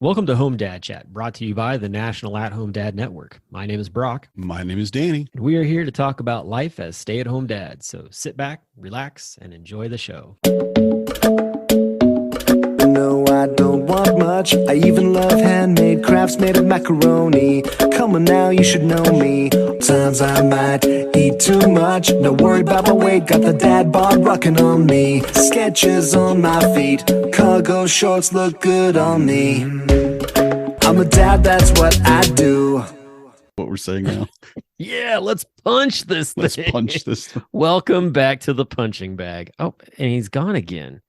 Welcome to Home Dad Chat, brought to you by the National At Home Dad Network. My name is Brock, My name is Danny. and we are here to talk about life as stay at home dads. So sit back, relax, and enjoy the show. No, I don't want much. I even love handmade crafts made of macaroni. Come on now, you should know me. Times I might eat too much. No worry about my weight, got the dad bod rocking on me. Sketches on my feet, cargo shorts look good on me. I'm a dad, that's what I do. What we're saying now. Yeah, let's punch this Let's thing. punch this. Welcome back to the punching bag. Oh, and he's gone again.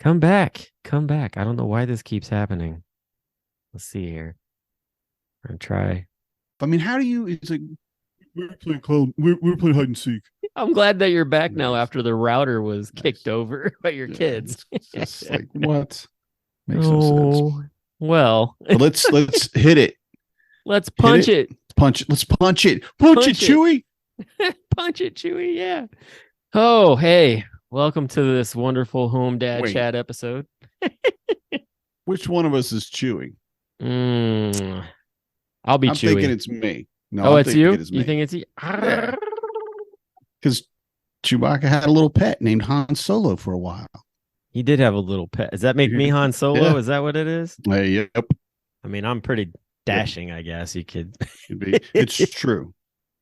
Come back. Come back. I don't know why this keeps happening. Let's see here. I'm going to try. I mean, how do you? It's like we're playing clone. We're playing hide and seek. I'm glad that you're back now Nice. after the router was Nice. kicked over by your Yeah, kids. It's just like what makes no sense. Oh, well, But let's hit it. let's punch it. Punch it. Let's punch it. Punch Punch it, it. Chewy. Punch it, Chewy. Yeah. Oh, hey. Welcome to this wonderful Home Dad Wait. Chat episode. Which one of us is Chewy? I'll be I'm Chewy. thinking it's me. No, Oh, I'm it's thinking you? It is me. You think it's you? Yeah. Because Chewbacca had a little pet named Han Solo for a while. He did have a little pet. Does that make me Han Solo? Yeah. Is that what it is? Yep. I mean, I'm pretty dashing, I guess you could. It'd be- It's true.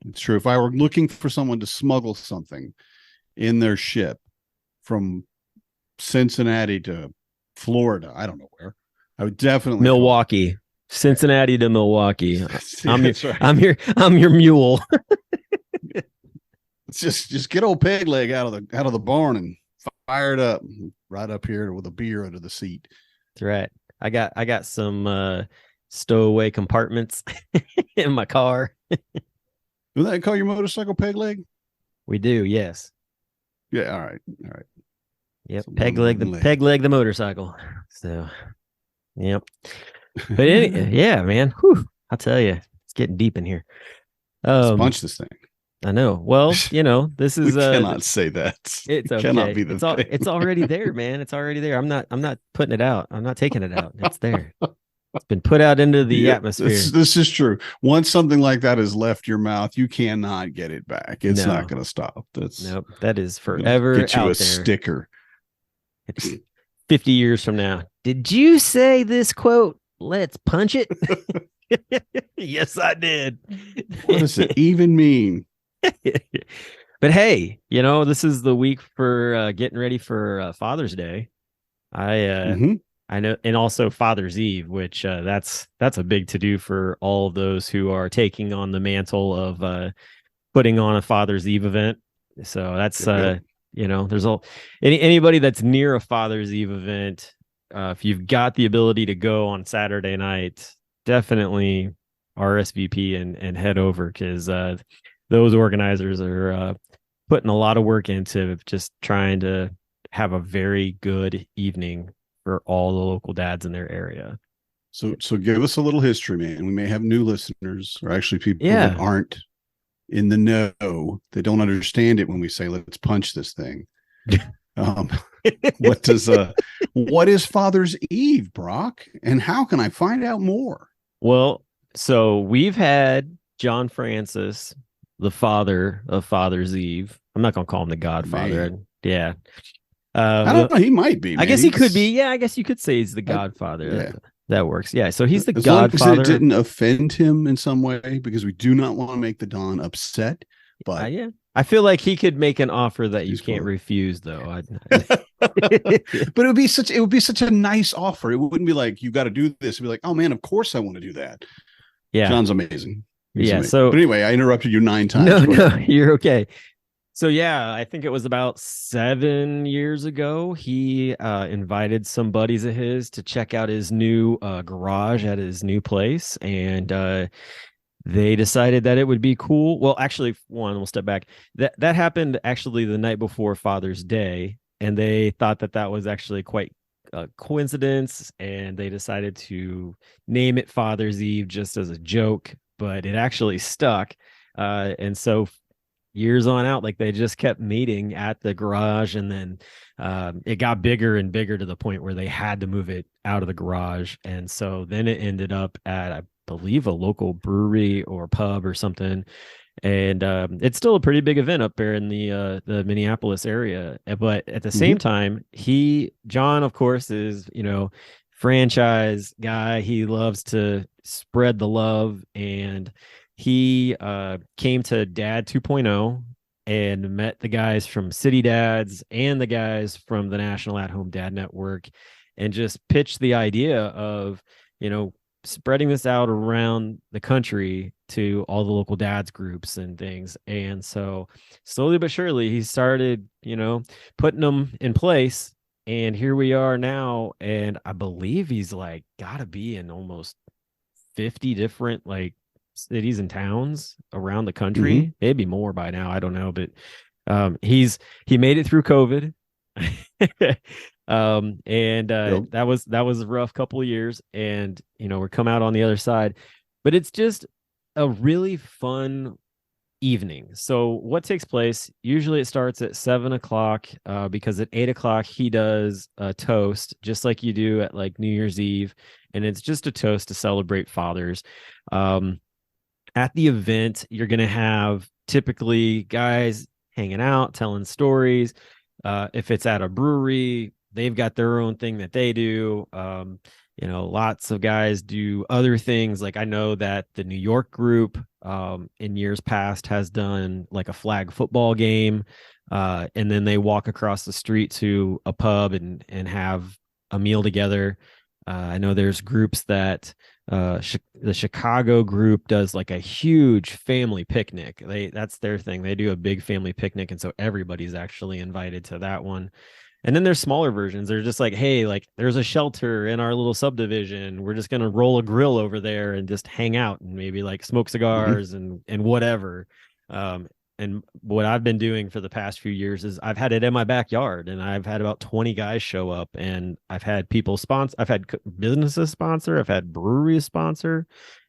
It's true. If I were looking for someone to smuggle something in their ship from Cincinnati to Florida, I don't know where, I would definitely Milwaukee. Cincinnati to Milwaukee. I'm That's right. I'm your mule. It's just get old peg leg out of the barn and fire it up right up here with a beer under the seat. That's right. I got some stowaway compartments in my car. Do they call your motorcycle peg leg? We do, yes. Yeah. All right. Yep. So Peg one leg peg leg the motorcycle. So yep. But yeah, man. Whew, I'll tell you, it's getting deep in here. Let's punch this thing. I know. Well, this We is cannot say that. it's It okay. cannot be the thing. It's already there, man. It's already there. I'm not putting it out. I'm not taking it out. It's there. It's been put out into the Yeah, atmosphere. This is true. Once something like that has left your mouth, you cannot get it back. It's No. not going to stop. That's Nope. That is gonna forever get you out a there. sticker. 50 years from now. Did you say this quote? Let's punch it. Yes, I did. What does it even mean? But hey, this is the week for getting ready for Father's Day. Mhm. I know, and also Father's Eve, which that's a big to do for all of those who are taking on the mantle of putting on a Father's Eve event. So that's Yep. there's anybody that's near a Father's Eve event. If you've got the ability to go on Saturday night, definitely RSVP and head over, because those organizers are putting a lot of work into just trying to have a very good evening for all the local dads in their area. So give us a little history, man. We may have new listeners, or actually people Yeah. that aren't in the know. They don't understand it when we say let's punch this thing. What is Father's Eve, Brock? And how can I find out more? Well, so we've had John Francis, the father of Father's Eve. I'm not going to call him the Godfather. Man. Yeah. I don't know. He might be. I man. guess he He's- could be. Yeah, I guess you could say he's the Godfather. yeah. That works. Yeah. So he's the As long as Godfather. it didn't offend him in some way, because we do not want to make the Don upset. But Yeah. I feel like he could make an offer that you He's can't cool. refuse, though. but it would be such a nice offer. It wouldn't be like you got to do this. It'd be like, oh man, of course I want to do that. Yeah. John's amazing. He's Yeah, amazing. so- but anyway, I interrupted you 9 times. No, Go no, ahead. you're okay. So yeah, I think it was about 7 years ago. He invited some buddies of his to check out his new garage at his new place, and they decided that it would be cool. Well, actually, we'll step back. That happened actually the night before Father's Day, and they thought that was actually quite a coincidence, and they decided to name it Father's Eve just as a joke, but it actually stuck. And so years on out, like they just kept meeting at the garage, and then it got bigger and bigger to the point where they had to move it out of the garage. And so then it ended up at, I believe, a local brewery or pub or something. And it's still a pretty big event up there in the Minneapolis area. But at the same time, John, of course, is, franchise guy. He loves to spread the love, and he came to Dad 2.0 and met the guys from City Dads and the guys from the National At Home Dad Network, and just pitched the idea of, spreading this out around the country to all the local dads groups and things. And so slowly but surely he started, putting them in place. And here we are now. And I believe he's like gotta be in almost 50 different like cities and towns around the country, maybe more by now. I don't know, but he made it through COVID. That was a rough couple of years, and we're come out on the other side. But it's just a really fun evening. So what takes place, usually it starts at 7:00, because at 8:00 he does a toast, just like you do at like New Year's Eve, and it's just a toast to celebrate fathers. At the event, you're gonna have typically guys hanging out, telling stories. If it's at a brewery, they've got their own thing that they do. Lots of guys do other things. Like I know that the New York group in years past has done like a flag football game. And then they walk across the street to a pub and have a meal together. I know there's groups that the Chicago group does like a huge family picnic. That's their thing. They do a big family picnic. And so everybody's actually invited to that one. And then there's smaller versions. They're just like, hey, like there's a shelter in our little subdivision. We're just going to roll a grill over there and just hang out and maybe like smoke cigars and whatever. And what I've been doing for the past few years is I've had it in my backyard, and I've had about 20 guys show up, and I've had people sponsor. I've had businesses sponsor. I've had breweries sponsor,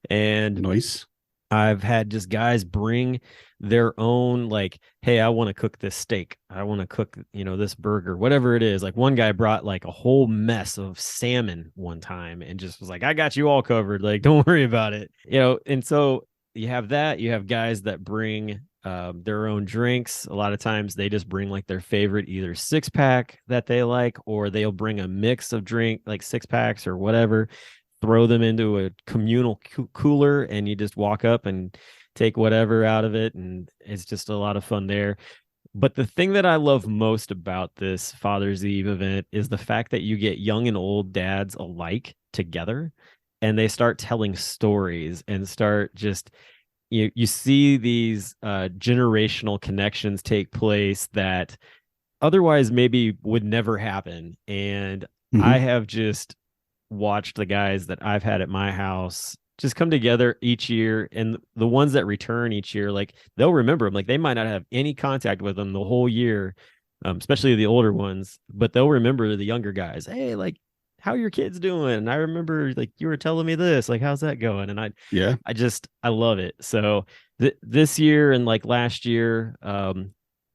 and nice. I've had just guys bring their own, like, hey, I want to cook this steak. I want to cook, this burger, whatever it is. Like one guy brought like a whole mess of salmon one time and just was like, I got you all covered. Like, don't worry about it. And so you have that. You have guys that bring their own drinks. A lot of times they just bring like their favorite either 6-pack that they like, or they'll bring a mix of drink, like 6-packs or whatever, throw them into a communal cooler, and you just walk up and take whatever out of it. And it's just a lot of fun there. But the thing that I love most about this Father's Eve event is the fact that you get young and old dads alike together, and they start telling stories and start just, you see these generational connections take place that otherwise maybe would never happen. And I have just watched the guys that I've had at my house just come together each year, and the ones that return each year, like they'll remember them. Like they might not have any contact with them the whole year, especially the older ones, but they'll remember the younger guys. Hey, like, how are your kids doing? And I remember like you were telling me this, like, how's that going? And I love it. So this year and like last year,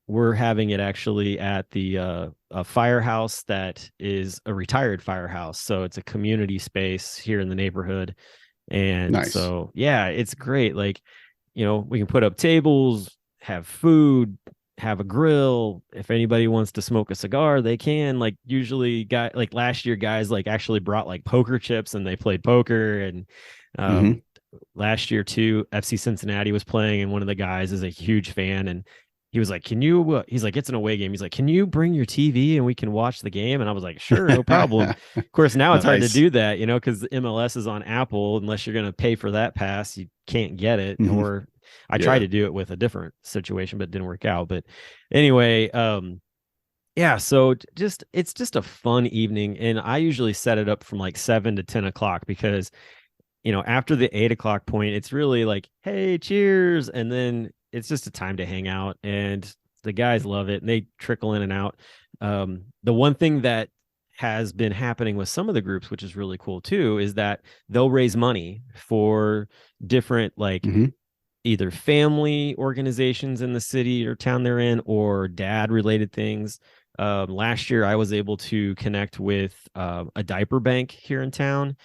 we're having it actually at the a firehouse that is a retired firehouse. So it's a community space here in the neighborhood. And nice. So, yeah, it's great. Like, we can put up tables, have food, have a grill. If anybody wants to smoke a cigar, they can. Like usually like last year, guys like actually brought like poker chips and they played poker. And last year too, FC Cincinnati was playing, and one of the guys is a huge fan, and he was like, he's like, it's an away game. He's like, can you bring your TV and we can watch the game? And I was like, sure, no problem. Of course, now it's hard to do that, because the MLS is on Apple. Unless you're going to pay for that pass, you can't get it. Or I tried to do it with a different situation, but it didn't work out. But anyway, so it's just a fun evening. And I usually set it up from like 7 to 10 o'clock because, after the 8 o'clock point, it's really like, hey, cheers. And then it's just a time to hang out, and the guys love it and they trickle in and out. The one thing that has been happening with some of the groups, which is really cool too, is that they'll raise money for different like either family organizations in the city or town they're in, or dad related things. Last year, I was able to connect with a diaper bank here in town.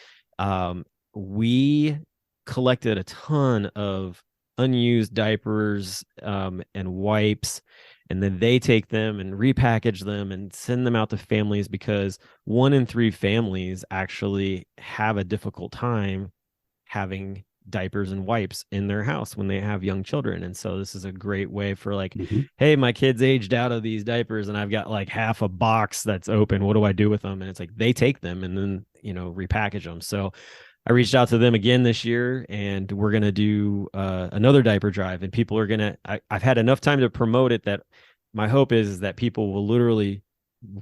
We collected a ton of unused diapers and wipes, and then they take them and repackage them and send them out to families, because 1 in 3 families actually have a difficult time having diapers and wipes in their house when they have young children. And so this is a great way for like, hey, my kid's aged out of these diapers and I've got like half a box that's open. What do I do with them? And it's like they take them and then, repackage them. So I reached out to them again this year, and we're going to do another diaper drive, and people are going to, I've had enough time to promote it that my hope is that people will literally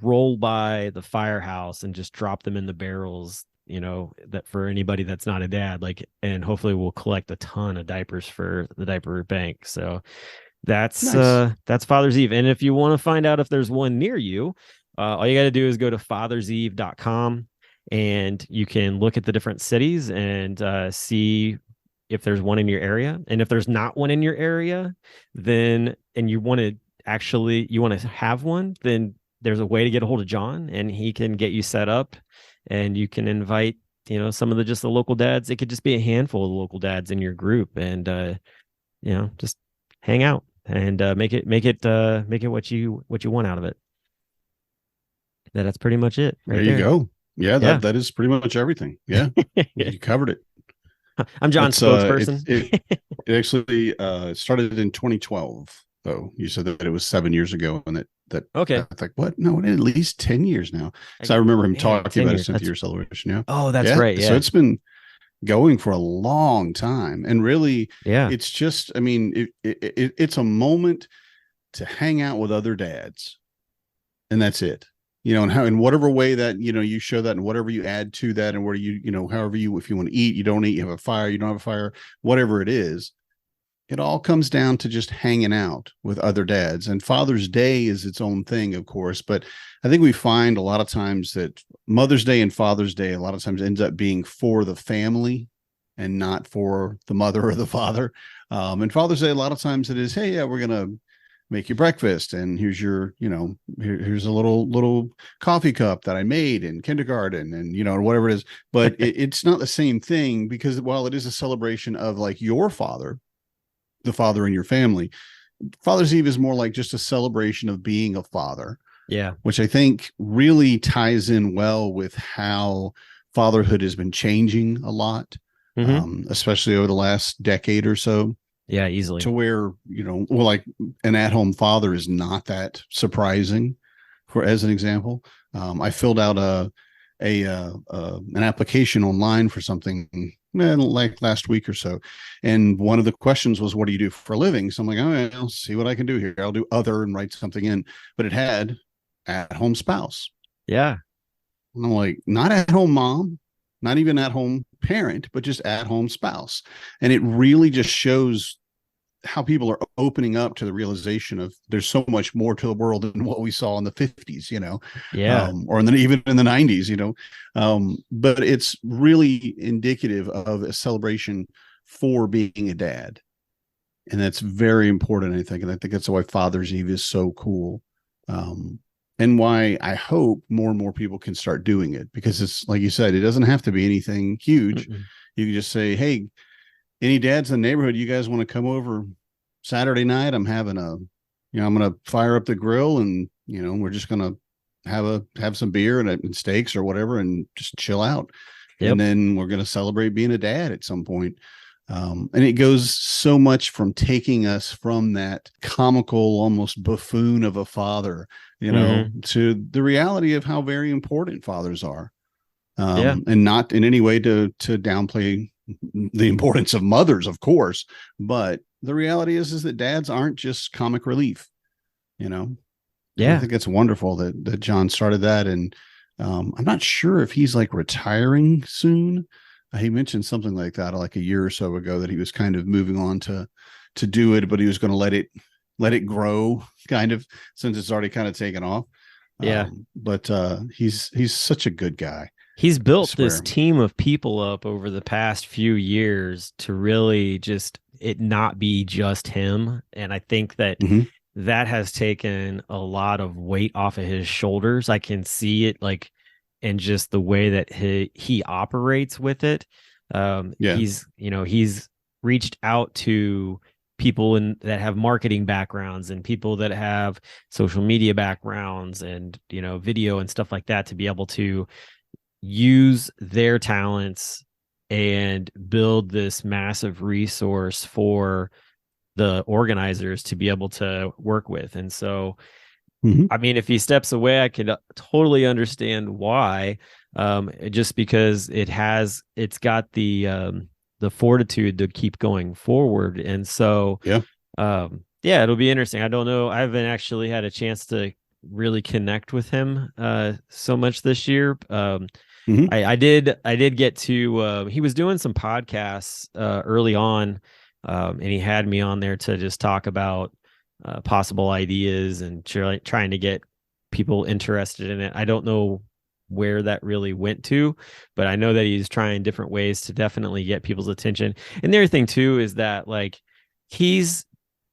roll by the firehouse and just drop them in the barrels, that for anybody that's not a dad, like, and hopefully we'll collect a ton of diapers for the diaper bank. So that's Nice. that's Father's Eve. And if you want to find out if there's one near you, all you got to do is go to fatherseve.com, and you can look at the different cities and see if there's one in your area. And if there's not one in your area, then, and you want to have one, then there's a way to get a hold of John, and he can get you set up, and you can invite, some of the local dads. It could just be a handful of the local dads in your group, and just hang out and make it what you want out of it. That's pretty much it. Right There you go. Yeah, Yeah. that is pretty much everything. Yeah, you covered it. I'm John's spokesperson. It actually started in 2012. Though you said that it was 7 years ago, and that Okay. I was like, what? No, at least 10 years now. So I remember him talking about a 10 10th-year celebration. Yeah. Oh, that's right. Yeah. So it's been going for a long time, and really, Yeah. it's just, I mean, it's a moment to hang out with other dads, and that's it. And how, in whatever way that, you show that, and whatever you add to that, and where however if you want to eat, you don't eat, you have a fire, you don't have a fire, whatever it is, it all comes down to just hanging out with other dads. And Father's Day is its own thing, of course, but I think we find a lot of times that Mother's Day and Father's Day a lot of times ends up being for the family and not for the mother or the father. And Father's Day, a lot of times it is, hey, yeah, we're going to make you breakfast, and here's your, here's a little coffee cup that I made in kindergarten, and whatever it is. But it's not the same thing, because while it is a celebration of like your father, the father in your family, Father's Eve is more like just a celebration of being a father. Yeah. Which I think really ties in well with how fatherhood has been changing a lot, especially over the last decade or so. Yeah, easily. To where, like an at-home father is not that surprising. As an example, I filled out an application online for something like last week or so, and one of the questions was, what do you do for a living? So I'm like, oh, I'll see what I can do here. I'll do other and write something in, but it had at-home spouse. Yeah. And I'm like, not at-home mom, not even at-home parent, but just at-home spouse. And it really just shows how people are opening up to the realization of there's so much more to the world than what we saw in the 50s, Yeah. or even in the 90s, but it's really indicative of a celebration for being a dad. And that's very important, I think. And I think that's why Father's Eve is so cool. And why I hope more and more people can start doing it, because it's like you said, it doesn't have to be anything huge. You can just say, hey, any dads in the neighborhood, you guys want to come over Saturday night? I'm having I'm going to fire up the grill, and, we're just going to have some beer and steaks or whatever, and just chill out. Yep. And then we're going to celebrate being a dad at some point. And it goes so much from taking us from that comical, almost buffoon of a father, to the reality of how very important fathers are. And not in any way to downplay the importance of mothers, of course, but the reality is that dads aren't just comic relief, Yeah. I think it's wonderful that John started that. And I'm not sure if he's like retiring soon. He mentioned something like that like a year or so ago, that he was kind of moving on to do it, but he was going to let it grow, kind of, since it's already kind of taken off. Yeah. But he's such a good guy. He's built this team of people up over the past few years to really just, it not be just him. And I think that Mhm. that has taken a lot of weight off of his shoulders. I can see it like in just the way that he operates with it. Yeah. He's reached out to people that have marketing backgrounds and people that have social media backgrounds and video and stuff like that to be able to use their talents and build this massive resource for the organizers to be able to work with. And so, Mhm. I mean, if he steps away, I could totally understand why. Just because it's got the fortitude to keep going forward. And so, Yeah. yeah, it'll be interesting. I don't know. I haven't actually had a chance to really connect with him so much this year. Mhm. I did get to he was doing some podcasts early on, and he had me on there to just talk about possible ideas and trying to get people interested in it. I don't know where that really went to, but I know that he's trying different ways to definitely get people's attention. And the other thing too is that like he's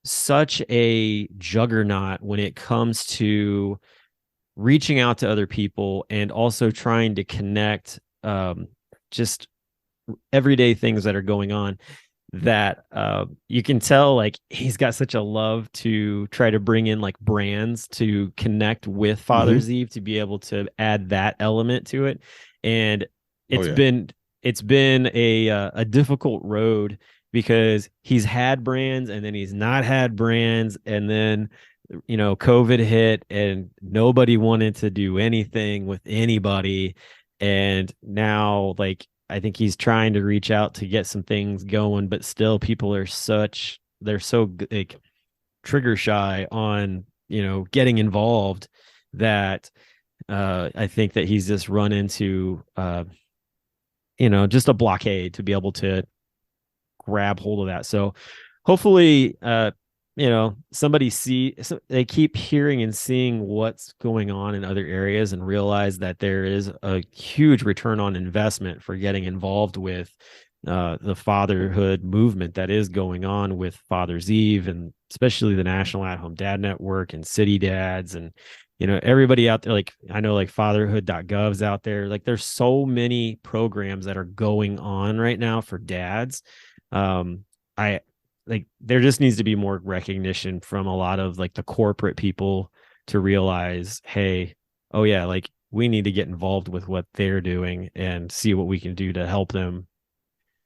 such a juggernaut when it comes to reaching out to other people and also trying to connect just everyday things that are going on that you can tell like he's got such a love to try to bring in like brands to connect with Mhm. Father's Eve to be able to add that element to it. And Oh it's yeah. been it's been a difficult road because he's had brands and then he's not had brands, and then COVID hit and nobody wanted to do anything with anybody. And now, like, I think he's trying to reach out to get some things going, but still people they're so like trigger shy on, getting involved that I think that he's just run into, just a blockade to be able to grab hold of that. So hopefully, they keep hearing and seeing what's going on in other areas and realize that there is a huge return on investment for getting involved with the fatherhood movement that is going on with Father's Eve, and especially the National At-Home Dad Network and City Dads and everybody out there. Like I know like fatherhood.gov's out there. Like there's so many programs that are going on right now for dads. I like there just needs to be more recognition from a lot of like the corporate people to realize, hey, oh yeah, like we need to get involved with what they're doing and see what we can do to help them.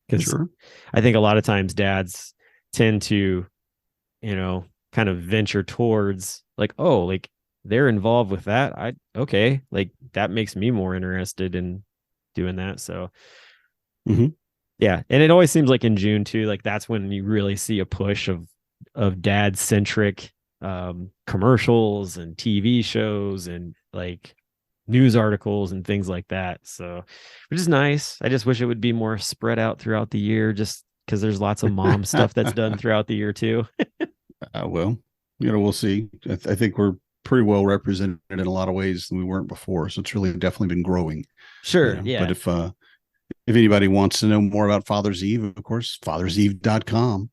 Because Sure. I think a lot of times dads tend to, kind of venture towards like, oh, like they're involved with that. Okay, like that makes me more interested in doing that. So Mhm. yeah, and it always seems like in June too, like that's when you really see a push of dad centric commercials and TV shows and like news articles and things like that. So, which is nice. I just wish it would be more spread out throughout the year, just because there's lots of mom stuff that's done throughout the year too. Well, we'll see. I think we're pretty well represented in a lot of ways than we weren't before. So it's really definitely been growing. Sure, But yeah, if anybody wants to know more about Father's Eve, of course, fatherseve.com.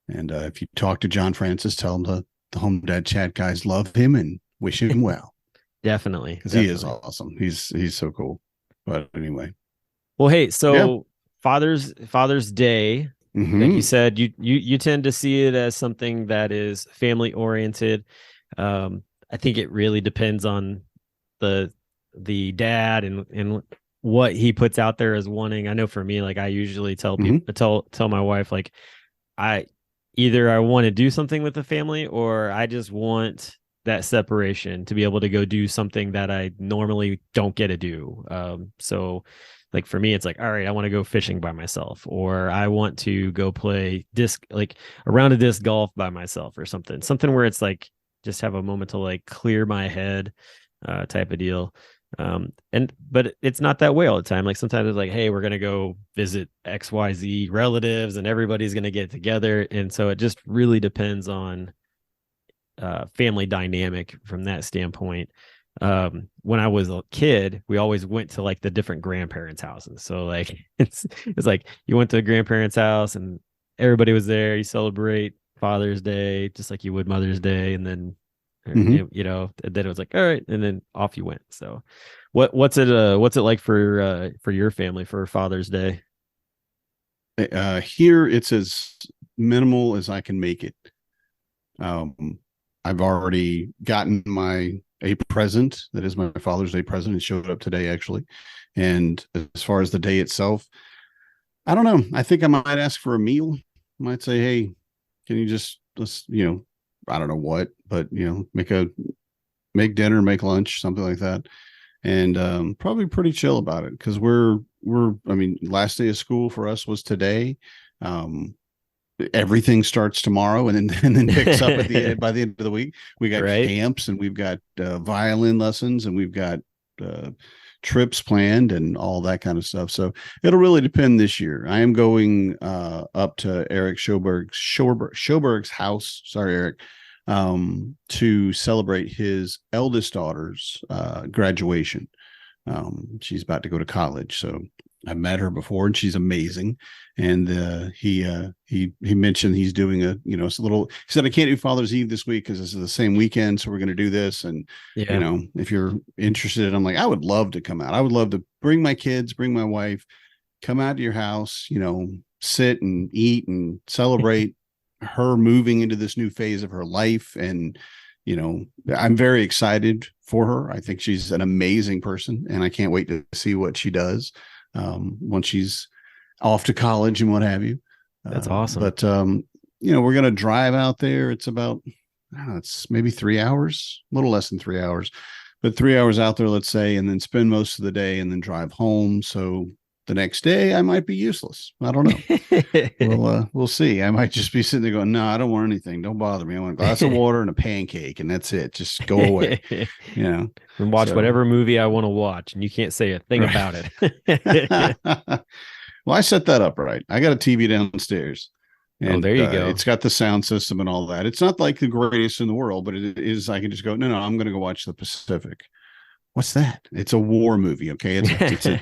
And if you talk to John Francis, tell him the Home Dad Chat guys love him and wish him well, definitely, because he is awesome. He's so cool. But anyway, Well, hey, yeah. so Father's Day, like you Mhm. said, you tend to see it as something that is family oriented. I think it really depends on the dad and what he puts out there as wanting. I know for me, like I usually tell Mhm. people tell my wife like I I want to do something with the family or I just want that separation to be able to go do something that I normally don't get to do. So like for me, it's like, all right, I want to go fishing by myself, or I want to go play like a round of disc golf by myself or something where it's like just have a moment to like clear my head, type of deal. But it's not that way all the time. Like sometimes it's like, hey, we're gonna go visit XYZ relatives and everybody's gonna get together. And so it just really depends on family dynamic from that standpoint. When I was a kid, we always went to like the different grandparents' houses. So like it's like you went to a grandparents' house and everybody was there. You celebrate Father's Day just like you would Mother's Day, and then Mhm. and then it was like, all right, and then off you went. So, what's it like for your family for Father's Day? Here it's as minimal as I can make it. I've already gotten a present that is my Father's Day present. It showed up today actually. And as far as the day itself, I don't know. I think I might ask for a meal. I might say, hey, can you just let's I don't know what, but make dinner, make lunch, something like that. And probably pretty chill about it because I mean, last day of school for us was today. Um, Everything starts tomorrow and then picks up by the end of the week. We got Right. camps and we've got violin lessons and we've got trips planned and all that kind of stuff. So it'll really depend this year. I am going up to Eric Schoberg's house. Sorry, Eric, to celebrate his eldest daughter's graduation. She's about to go to college, so I've met her before, and she's amazing. And he mentioned he's doing it's a little. He said I can't do Father's Eve this week because this is the same weekend, so we're going to do this. And Yeah. if you're interested, I'm like, I would love to come out. I would love to bring my kids, bring my wife, come out to your house. Sit and eat and celebrate her moving into this new phase of her life. And I'm very excited for her. I think she's an amazing person, and I can't wait to see what she does once she's off to college and what have you. That's awesome. But we're going to drive out there. It's about, I don't know, it's maybe 3 hours, a little less than 3 hours, but 3 hours out there, let's say, and then spend most of the day and then drive home. So the next day I might be useless. I don't know. We'll see. I might just be sitting there going, no, I don't want anything. Don't bother me. I want a glass of water and a pancake, and that's it. Just go away. And watch whatever movie I want to watch, and you can't say a thing about it. Well, I set that up right. I got a TV downstairs. And there you go. It's got the sound system and all that. It's not like the greatest in the world, but it is. I can just go, no, I'm going to go watch the Pacific. What's that? It's a war movie. Okay. It's a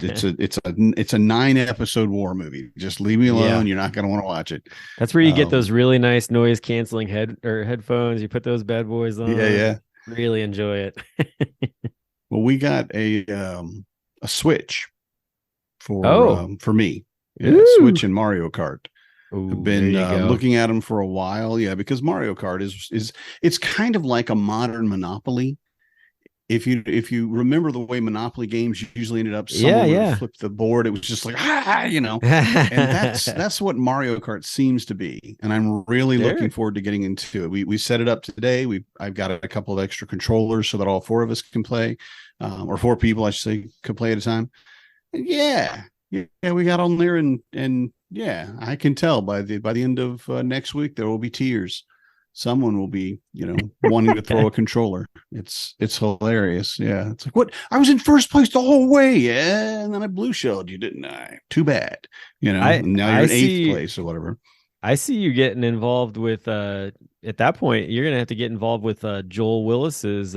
9-episode war movie. Just leave me alone. Yeah. You're not going to want to watch it. That's where you get those really nice noise canceling headphones. You put those bad boys on. Yeah. Really enjoy it. Well, we got a Switch for me. Yeah, Switch and Mario Kart. Ooh, I've been looking at them for a while. Yeah, because Mario Kart it's kind of like a modern Monopoly. If you remember the way Monopoly games usually ended up, someone would flip the board. It was just like and that's what Mario Kart seems to be. And I'm really looking forward to getting into it. We set it up today. I've got a couple of extra controllers so that all 4 of us can play, or 4 people, I should say, could play at a time. And yeah, we got on there, and yeah, I can tell by the end of next week there will be tears. Someone will be, wanting to throw a controller. It's hilarious. Yeah. It's like, what? I was in first place the whole way. Yeah. And then I blue shelled you, didn't I? Too bad. Now you're in 8th place or whatever. I see you getting involved with, at that point, you're going to have to get involved with Joel Willis's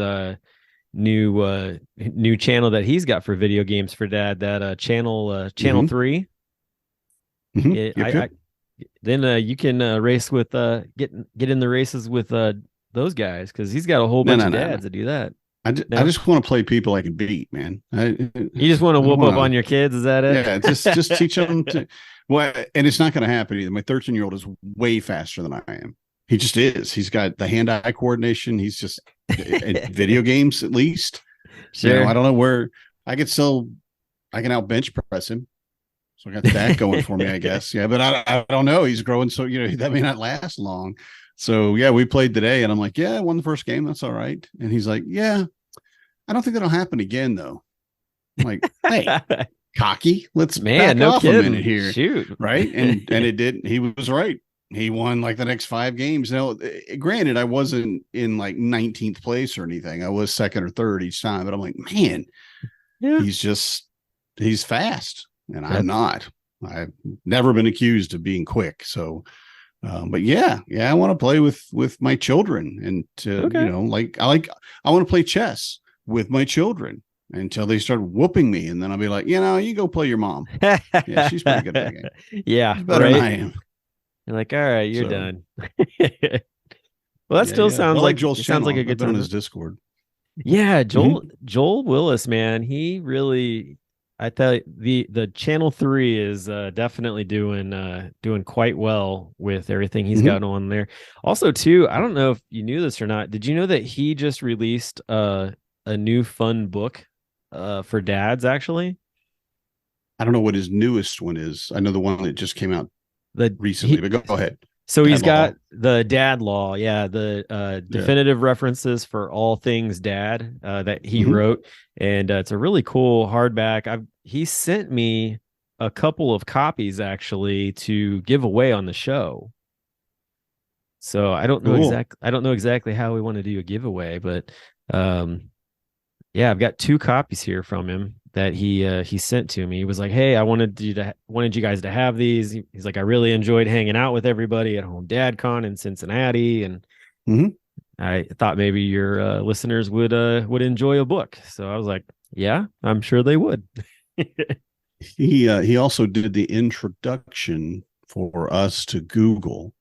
new channel that he's got for video games for Dad, that channel 3. Mm-hmm. Then you can race with get in the races with those guys, because he's got a whole bunch of dads that do that. I just want to play people I can beat, man. You just want to whoop up on your kids? Is that it? Yeah, just teach them to. Well, and it's not going to happen either. My 13-year-old is way faster than I am. He just is. He's got the hand-eye coordination. He's just video games, at least. Sure. I don't know where I can out bench press him. So I got that going for me, I guess. Yeah, but I don't know. He's growing, so that may not last long. So yeah, we played today, and I'm like, yeah, I won the first game. That's all right. And he's like, yeah, I don't think that'll happen again, though. I'm like, hey, cocky. Let's back off a minute here. Shoot. Right. And it did. He was right. He won like the next 5 games. Now, granted, I wasn't in like 19th place or anything. I was 2nd or 3rd each time, but I'm like, man, he's fast. And I'm not. I've never been accused of being quick. So, but yeah, I want to play with my children, and I want to play chess with my children until they start whooping me, and then I'll be like, you go play your mom. Yeah, she's pretty good at the game. Yeah, she's better than I am. You're like, all right, you're So, done. Well, that yeah, still yeah. sounds I like like Joel's it sounds channel. like a I've good been on time. his Discord. Yeah, Mhm. Joel Willis, man, he really I thought the channel 3 is definitely doing quite well with everything he's Mhm. got on there. Also, too, I don't know if you knew this or not. Did you know that he just released a new fun book for dads actually? I don't know what his newest one is. I know the one that just came out The recently, he but go ahead. So he's Dad got Law. the dad law, yeah, the Yeah. definitive references for all things dad that he Mhm. wrote, and it's a really cool hardback. He sent me a couple of copies actually to give away on the show. So Cool. I don't know exactly how we want to do a giveaway, but um, yeah, I've got two copies here from him that he sent to me. He was like, "Hey, I wanted you guys to have these." He's like, "I really enjoyed hanging out with everybody at Home Dad Con in Cincinnati, and Mhm. I thought maybe your listeners would enjoy a book." So I was like, "Yeah, I'm sure they would." He also did the introduction for us to Google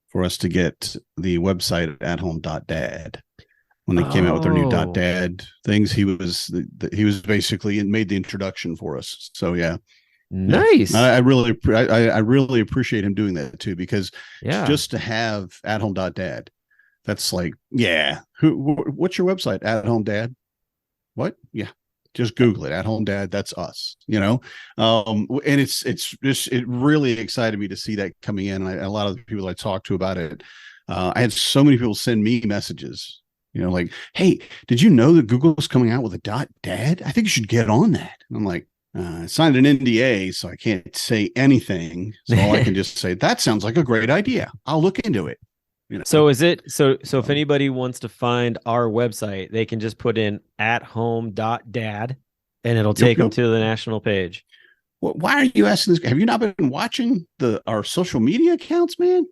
for us to get the website at home.dad. When they came out with their new Oh, .dad things, he was basically made the introduction for us. So yeah, yeah, nice. I really appreciate him doing that too, because Yeah. just to have at home.dad, that's like, yeah, what's your website? At home dad? What? Yeah, just Google it. At home dad. That's us. And it's just, it really excited me to see that coming in. And a lot of the people I talked to about it, I had so many people send me messages. Like, hey, did you know that Google's coming out with a .dad? I think you should get on that. And I'm like, I signed an NDA, so I can't say anything. So all I can just say, that sounds like a great idea. I'll look into it. So is it so if anybody wants to find our website, they can just put in at home.dad and it'll take them Yep. to the national page. Why are you asking this? Have you not been watching our social media accounts, man?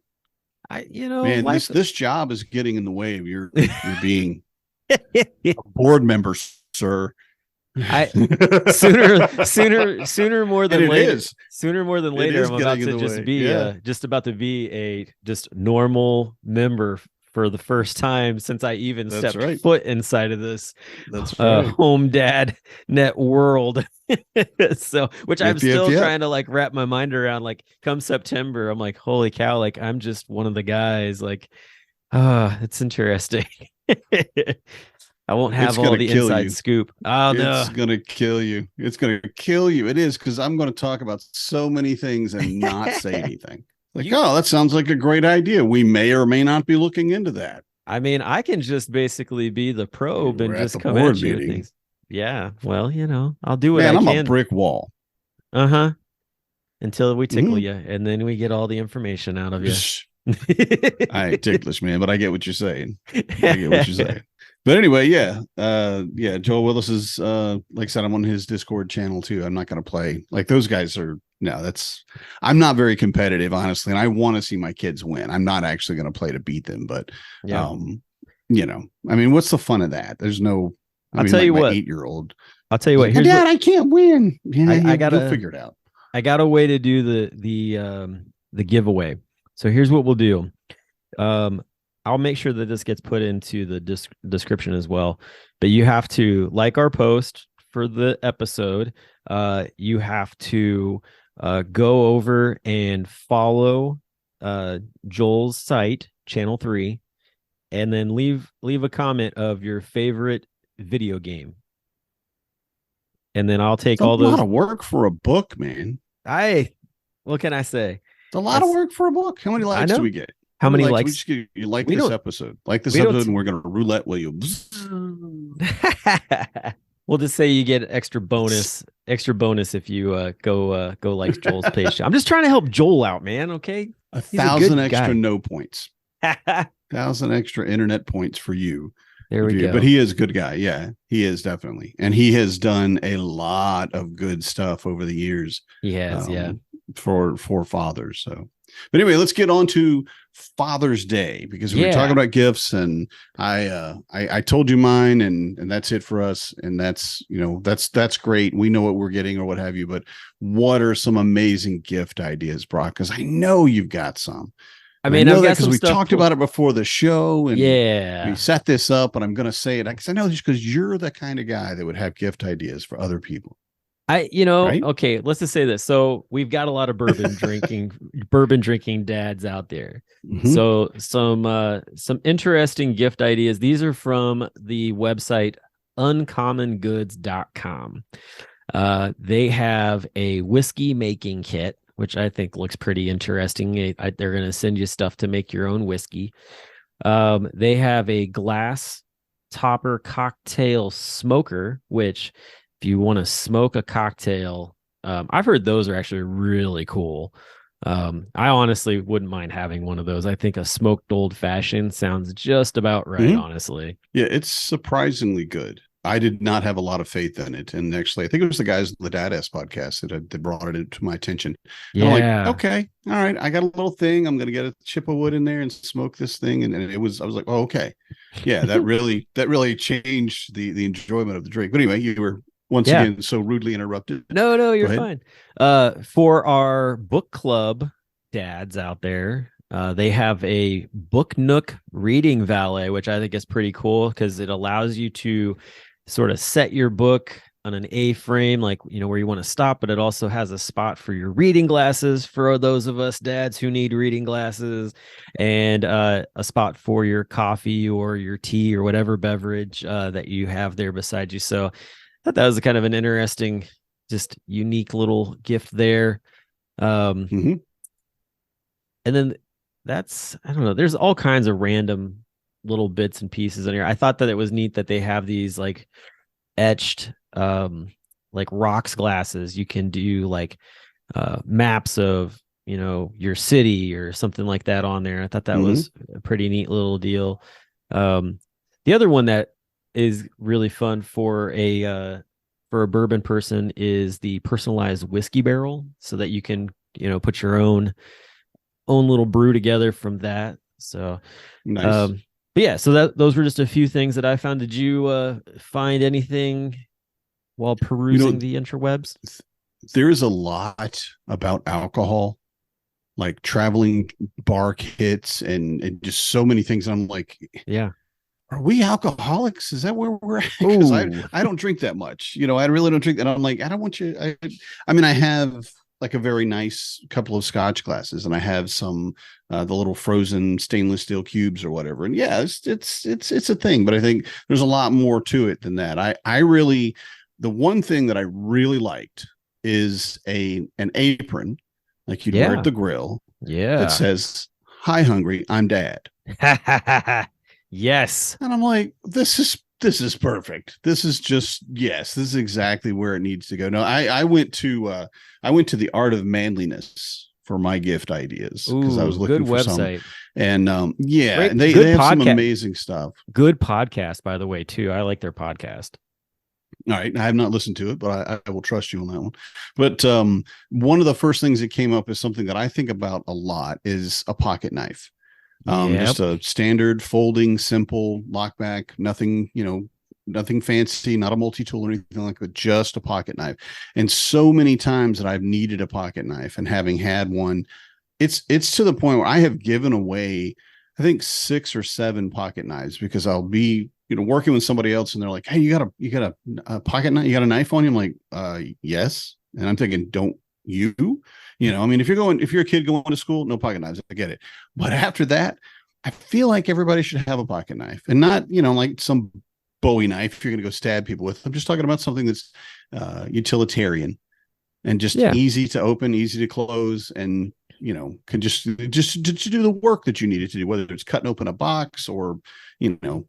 Man, Life this job is getting in the way of your being a board member, sir. I sooner more than And it later. is. Sooner more than It later, is I'm about getting in to the just way. be Yeah, just about to be a just normal member for the first time since I even that's stepped right. foot inside of this That's right. home dad net world. So which I'm still Yep. trying to like wrap my mind around. Like come September, I'm like, holy cow, like I'm just one of the guys. Like, it's interesting. I won't It's have all gonna the kill inside you. scoop. Oh no. It's gonna kill you. It's gonna kill you. It is, because I'm gonna talk about so many things and not say anything. Like, You oh, that sounds like a great idea. We may or may not be looking into that. I mean, I can just basically be the probe We're and at just the come at board you with meeting. things. Yeah. Well, I'll do what Man, I I'm a can. brick wall. Uh-huh. Until we tickle Mm-hmm. you and then we get all the information out of you. I ain't ticklish, man, but I get what you're saying. I get what you're saying. But anyway, yeah, Joel Willis is like I said, I'm on his Discord channel too. I'm not gonna play like those guys are. No, I'm not very competitive, honestly, and I want to see my kids win. I'm not actually gonna play to beat them, but Yeah. I mean, what's the fun of that? There's no. I'll tell like you my what. 8-year-old. I'll tell you what. Like, Here's Dad, what I can't win. Yeah, I you'll figure it out. I got a way to do the giveaway. So here's what we'll do. I'll make sure that this gets put into the description as well. But you have to like our post for the episode. You have to go over and follow Joel's site, Channel 3, and then leave a comment of your favorite video game. And then I'll take It's all a lot those. of work for a book, man. What can I say? It's a lot of work for a book. How many likes do we get? How many likes? likes? We just get, you like We this don't- episode. Like this we don't- episode, and we're gonna roulette with you. We'll just say you get extra bonus if you go like Joel's page. I'm just trying to help Joel out, man. Okay, 1,000 extra guy. no points. 1,000 extra internet points for you. There we go. But he is a good guy. Yeah, he is definitely, and he has done a lot of good stuff over the years. He has, yeah. For fathers. So But anyway, let's get on to Father's Day, because we were talking about gifts, and I told you mine, and that's it for us. And that's, that's great. We know what we're getting or what have you, but what are some amazing gift ideas, Brock? Because I know you've got some. I mean, I know that because we talked about it before the show, and we set this up, and I'm going to say it because I know just because you're the kind of guy that would have gift ideas for other people. Right? Okay, let's just say this. So we've got a lot of bourbon drinking dads out there. Mm-hmm. So some interesting gift ideas. These are from the website uncommongoods.com. They have a whiskey making kit, which I think looks pretty interesting. They're going to send you stuff to make your own whiskey. They have a glass topper cocktail smoker, which if you want to smoke a cocktail, I've heard those are actually really cool. I honestly wouldn't mind having one of those. I think a smoked old fashioned sounds just about right, honestly. Yeah, it's surprisingly good. I did not have a lot of faith in it. And actually, I think it was the guys on the Dad-ass podcast that brought it to my attention. Yeah. And I'm like, okay, all right. I got a little thing. I'm going to get a chip of wood in there and smoke this thing. And I was like, oh, okay. Yeah, that really changed the enjoyment of the drink. But anyway, you were once again so rudely interrupted. No, you're fine. For our book club dads out there, they have a Book Nook reading valet, which I think is pretty cool because it allows you to sort of set your book on an A-frame, like, where you want to stop, but it also has a spot for your reading glasses for those of us dads who need reading glasses, and a spot for your coffee or your tea or whatever beverage that you have there beside you. So I thought that was kind of an interesting, just unique little gift there. And then I don't know, there's all kinds of random little bits and pieces in here. I thought that it was neat that they have these like etched like rocks glasses. You can do like maps of your city or something like that on there. I thought that was a pretty neat little deal. The other one that is really fun for a bourbon person is the personalized whiskey barrel, so that you can put your own little brew together from that. So nice. But yeah, so those were just a few things that I found. Did you find anything while perusing the interwebs? There is a lot about alcohol, like traveling bar kits and just so many things. I'm like, are we alcoholics? Is that where we're at? Because I don't drink that much. I really don't drink that. I'm like, I don't want you. I mean, I have like a very nice couple of scotch glasses, and I have some the little frozen stainless steel cubes or whatever. And yeah, it's a thing, but I think there's a lot more to it than that. The one thing that I really liked is an apron like you'd wear at the grill. Yeah. That says, "Hi, hungry, I'm Dad." Yes. And I'm like, this is perfect. This is just, this is exactly where it needs to go. No, I went to the Art of Manliness for my gift ideas because I was looking for website. Some. And and they have some amazing stuff. Good podcast, by the way, too. I like their podcast. All right. I have not listened to it, but I will trust you on that one. But one of the first things that came up is something that I think about a lot is a pocket knife. Just a standard folding, simple lockback, nothing fancy, not a multi-tool or anything like that, just a pocket knife. And so many times that I've needed a pocket knife, and having had one, it's to the point where I have given away, I think 6 or 7 pocket knives, because I'll be, working with somebody else and they're like, "Hey, you got a pocket knife? You got a knife on you?" I'm like, yes. And I'm thinking, don't you? I mean, if you're a kid going to school, no pocket knives, I get it. But after that, I feel like everybody should have a pocket knife, and not, like some Bowie knife if you're going to go stab people with. I'm just talking about something that's utilitarian and just easy to open, easy to close, and can just to do the work that you needed to do, whether it's cutting open a box or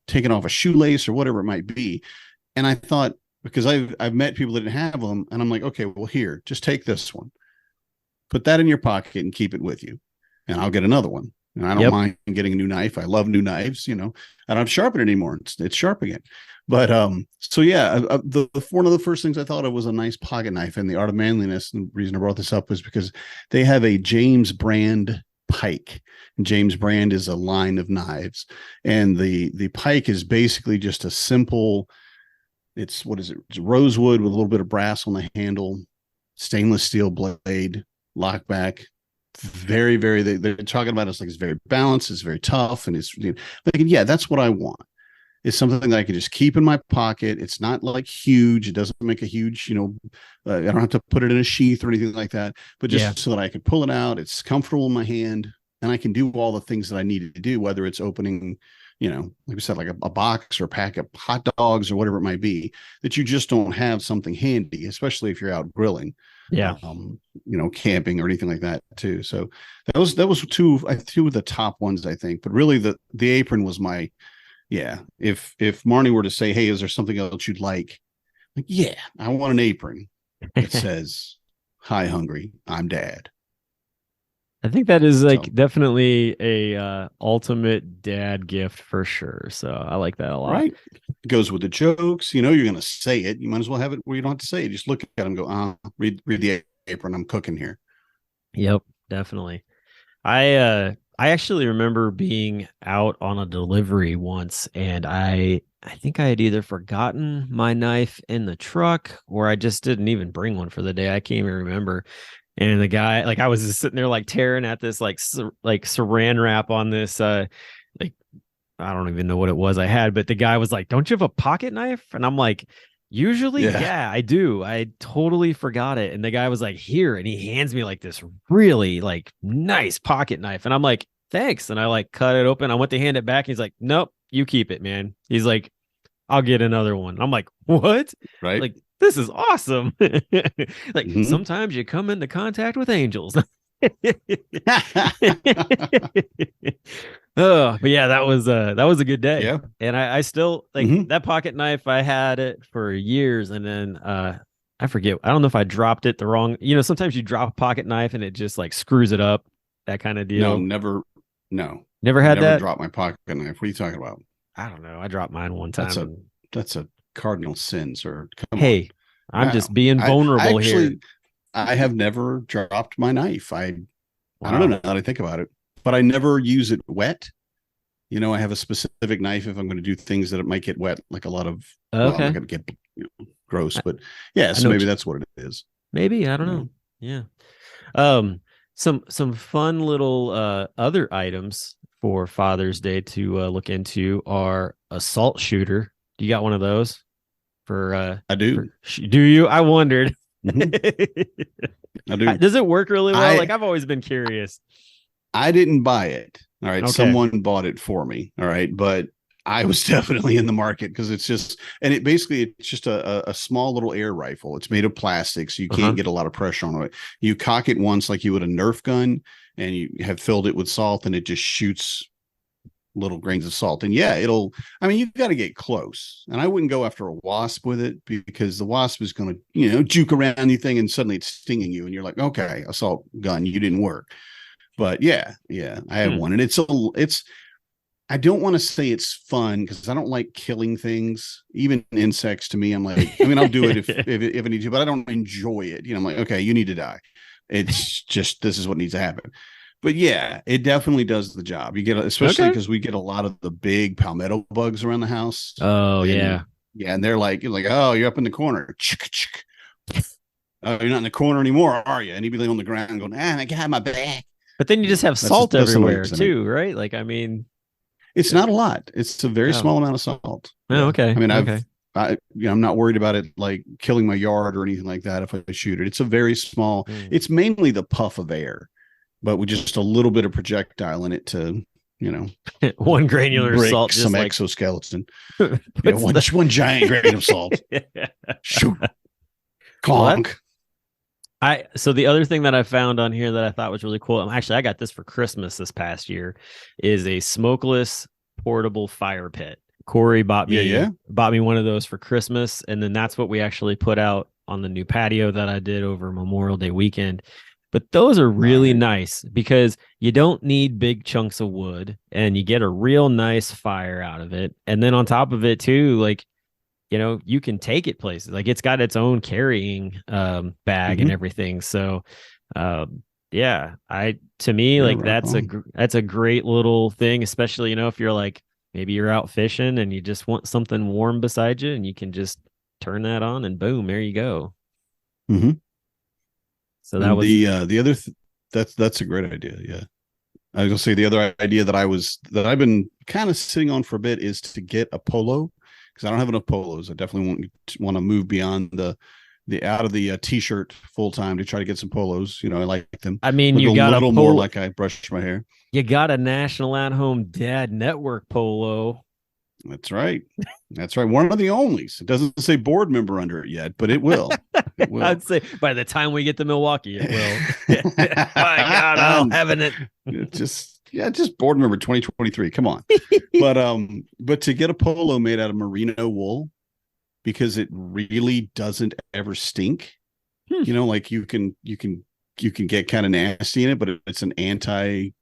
taking off a shoelace or whatever it might be. And I thought, because I've met people that didn't have them, and I'm like, okay, well, here, just take this one, put that in your pocket and keep it with you, and I'll get another one. And I don't mind getting a new knife. I love new knives, I don't sharpen it anymore. It's sharp again. But so yeah, one of the first things I thought of was a nice pocket knife. And the Art of Manliness, and the reason I brought this up was because they have a James Brand Pike. And James Brand is a line of knives, and the Pike is basically just a simple. It's what is it? It's rosewood with a little bit of brass on the handle, stainless steel blade, lockback. Very, very. They're talking about it's like it's very balanced, it's very tough, and it's like, yeah, that's what I want. It's something that I can just keep in my pocket. It's not like huge. It doesn't make a huge, I don't have to put it in a sheath or anything like that, but just so that I can pull it out. It's comfortable in my hand, and I can do all the things that I needed to do, whether it's opening, like I said, like a box or a pack of hot dogs or whatever it might be, that you just don't have something handy, especially if you're out grilling, camping or anything like that too. So that was two of the top ones, I think, but really the apron was my, if Marnie were to say, hey, is there something else you'd like? Yeah, I want an apron that says, hi, hungry, I'm dad. I think that is definitely a ultimate dad gift for sure. So I like that a lot. Right. It goes with the jokes. You're going to say it. You might as well have it where you don't have to say it. Just look at them and go, read the apron. I'm cooking here. Yep, definitely. I actually remember being out on a delivery once, and I think I had either forgotten my knife in the truck or I just didn't even bring one for the day. I can't even remember. And the guy, I was just sitting there tearing at this saran wrap on this I don't even know what it was I had, but the guy was like, don't you have a pocket knife? And I'm like, usually, yeah, I do. I totally forgot it. And the guy was like, here, and he hands me this really nice pocket knife. And I'm like, thanks. And I cut it open. I went to hand it back. He's like, nope, you keep it, man. He's like, I'll get another one. I'm like, what? Right. This is awesome. Sometimes you come into contact with angels. Oh, but yeah, that was a good day. Yeah. And I still that pocket knife. I had it for years, and then I forget. I don't know if I dropped it the wrong. Sometimes you drop a pocket knife and it just screws it up. That kind of deal. No, never. No, never had that. Dropped my pocket knife. What are you talking about? I don't know. I dropped mine one time. That's a cardinal sin, sir. Hey, I'm just being vulnerable here. I have never dropped my knife. I don't know how to think about it, but I never use it wet. I have a specific knife if I'm going to do things that it might get wet, like a lot of. Okay. Well, I'm not going to get gross, but yeah. So maybe that's what it is. Maybe I don't know. Yeah. Some fun little other items for Father's Day to look into are a salt shooter. Do you got one of those? I do. Do you? I wondered. I do. Does it work really well? I've always been curious. I didn't buy it. All right. Okay. Someone bought it for me. All right. But I was definitely in the market because it's just a small little air rifle. It's made of plastic, so you can't get a lot of pressure on it. You cock it once like you would a Nerf gun, and you have filled it with salt, and it just shoots little grains of salt. And yeah, you've got to get close. And I wouldn't go after a wasp with it because the wasp is going to, juke around anything, and suddenly it's stinging you. And you're like, okay, assault gun, you didn't work. But yeah, I have one. And I don't want to say it's fun because I don't like killing things, even insects. To me, I'm like, I'll do it if I need to, but I don't enjoy it. I'm like, okay, you need to die. It's just, this is what needs to happen. But yeah, it definitely does the job. You get, especially because we get a lot of the big palmetto bugs around the house. Oh, yeah. Yeah. And they're like, oh, you're up in the corner. Oh, you're not in the corner anymore, are you? And he'd be on the ground going, I got my back. But then you just have salt everywhere too, right? It's not a lot. It's a very small amount of salt. Oh, okay. I'm not worried about it killing my yard or anything like that if I shoot it. It's a very small. It's mainly the puff of air, but with just a little bit of projectile in it to, one granular salt, just some exoskeleton. One giant grain of salt. Shoot. Clonk. So the other thing that I found on here that I thought was really cool, actually I got this for Christmas this past year, is a smokeless portable fire pit. Corey bought me one of those for Christmas, and then that's what we actually put out on the new patio that I did over Memorial Day weekend. But those are really nice because you don't need big chunks of wood, and you get a real nice fire out of it. And then on top of it too, you can take it places. It's got its own carrying bag and everything. So Yeah, to me, Yeah, like rock on. that's a great little thing, especially, if you're like maybe you're out fishing and you just want something warm beside you and you can just turn that on and boom, there you go. Hmm. So that And was the other that's a great idea. Yeah. I was gonna say the other idea that I've been kind of sitting on for a bit is to get a polo because I don't have enough polos. I definitely want to move beyond the out of the t-shirt full time to try to get some polos. I like them. I mean, Look you a got little more like I brush my hair. you got a National at Home Dad Network polo. That's right. That's right. One of the onlys. It doesn't say board member under it yet, but it will. It will. I'd say by the time we get to Milwaukee, it will. My God, I'll having it. Just board member 2023. Come on. But to get a polo made out of merino wool because it really doesn't ever stink. Like you can get kind of nasty in it, but it's an anti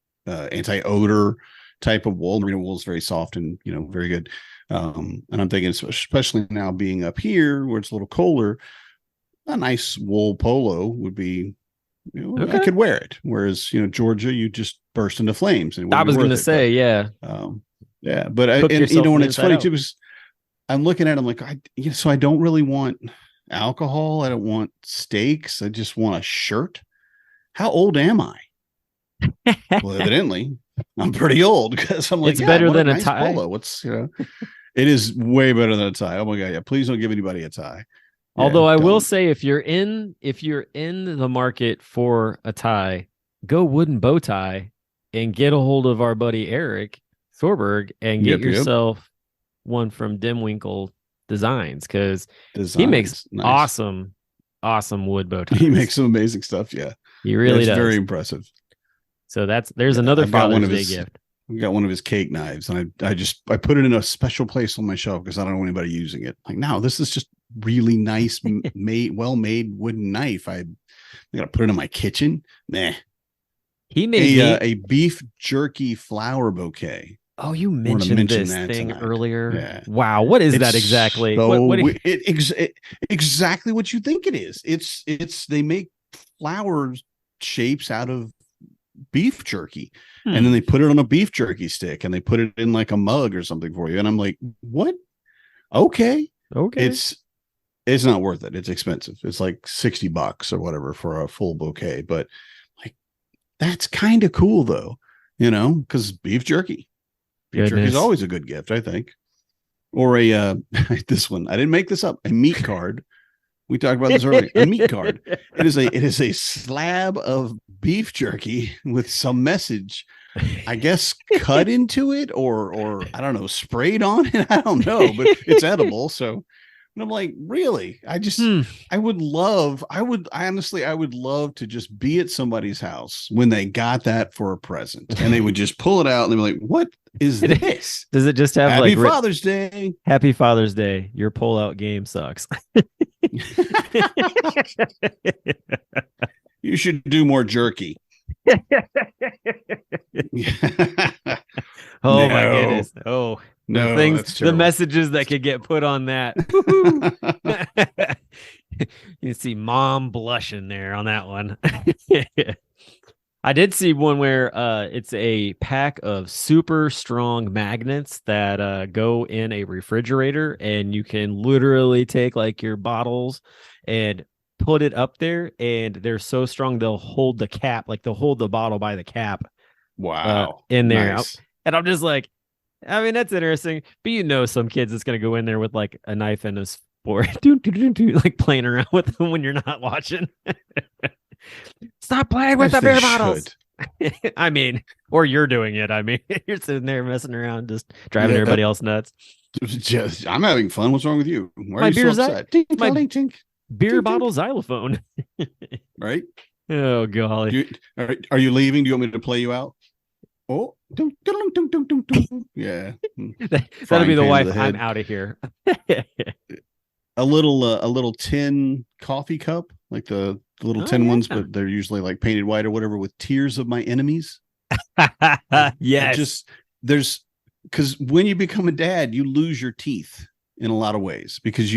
odor type of wool. Merino wool is very soft and very good. And I'm thinking, especially now being up here where it's a little colder, a nice wool polo would be, okay. I could wear it. Whereas, Georgia, you just burst into flames. And I was going to say, yeah. Yeah. But and it's funny too, because I'm looking at them like, so I don't really want alcohol. I don't want steaks. I just want a shirt. How old am I? Well, evidently, I'm pretty old because I'm like, it's better than a nice tie. polo. It is way better than a tie. Oh my God. Yeah. Please don't give anybody a tie. Although I will say, if you're in the market for a tie, go wooden bow tie and get a hold of our buddy Eric Thorberg and get yourself one from Dimwinkle Designs because he makes awesome wood bow ties. He makes some amazing stuff. Yeah, he really does. Very impressive. So there's another Father's Day gift. We got one of his cake knives, and I put it in a special place on my shelf because I don't know anybody using it. Like, no, this is just really nice, well-made wooden knife. I gotta put it in my kitchen. Nah. He made a beef jerky flower bouquet. Oh, you mentioned this thing tonight. Earlier. Yeah. Wow, what is that exactly? So exactly what you think it is. It's they make flower shapes out of beef jerky, and then they put it on a beef jerky stick, and they put it in like a mug or something for you. And I'm like, what? Okay. It's not worth it. It's expensive. It's like $60 or whatever for a full bouquet. But like, that's kind of cool though, because beef jerky. Beef jerky is always a good gift, I think. Or this one, I didn't make this up. A meat card. We talked about this earlier. A meat card. It is a slab of beef jerky with some message, I guess, cut into it or I don't know, sprayed on it. I don't know, but it's edible. So, and I'm like, really? I would love to just be at somebody's house when they got that for a present, and they would just pull it out and they'd be like, "What is this? Does it just have Happy Father's Day? Happy Father's Day. Your pull-out game sucks." You should do more jerky. Oh my goodness. Oh no, the messages that could get put on that. You see mom blushing there on that one. I did see one where it's a pack of super strong magnets that go in a refrigerator, and you can literally take like your bottles and put it up there, and they're so strong they'll hold the cap, like they'll hold the bottle by the cap. Wow. In there. Nice. And I'm just like, I mean, that's interesting. But some kids that's gonna go in there with like a knife and a sport, like playing around with them when you're not watching. Stop playing with the beer bottles. I mean, or you're doing it. I mean, you're sitting there messing around, just driving everybody else nuts. I'm having fun. What's wrong with you? Why are you so upset? Beer bottle xylophone. Right? Oh golly. Are you leaving? Do you want me to play you out? Oh, yeah. That'll be the wife. I'm out of here. A little tin coffee cup, like the little tin ones, but they're usually like painted white or whatever, with tears of my enemies. Yes. Because when you become a dad, you lose your teeth in a lot of ways because